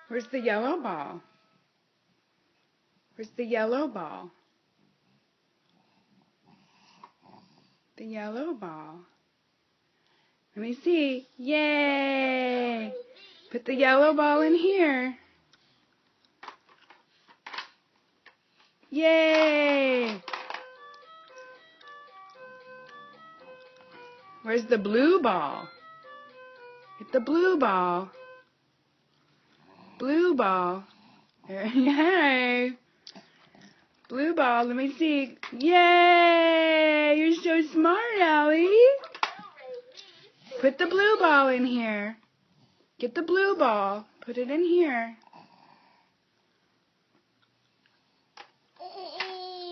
Where's the yellow ball? Where's the yellow ball? The yellow ball. Let me see. Yay! Put the yellow ball in here. Yay! Where's the blue ball? Get the blue ball. Blue ball. Yay! Blue ball, let me see. Yay! You're so smart, Allie. Put the blue ball in here. Get the blue ball. Put it in here.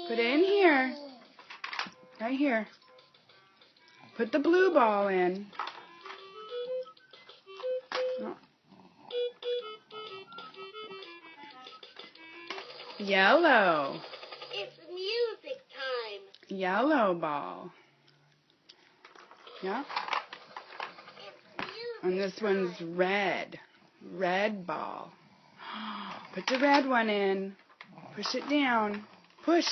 Put it in here. Right here. Put the blue ball in. Oh. Yellow. It's music time. Yellow ball. Yeah. And this one's red. Red ball. Put the red one in. Push it down. Push.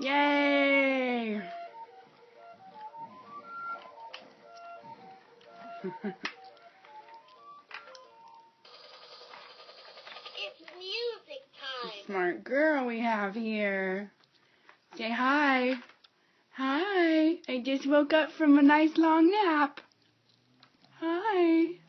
Yay! It's music time. Smart girl we have here. Say hi. Hi. I just woke up from a nice long nap. Hi.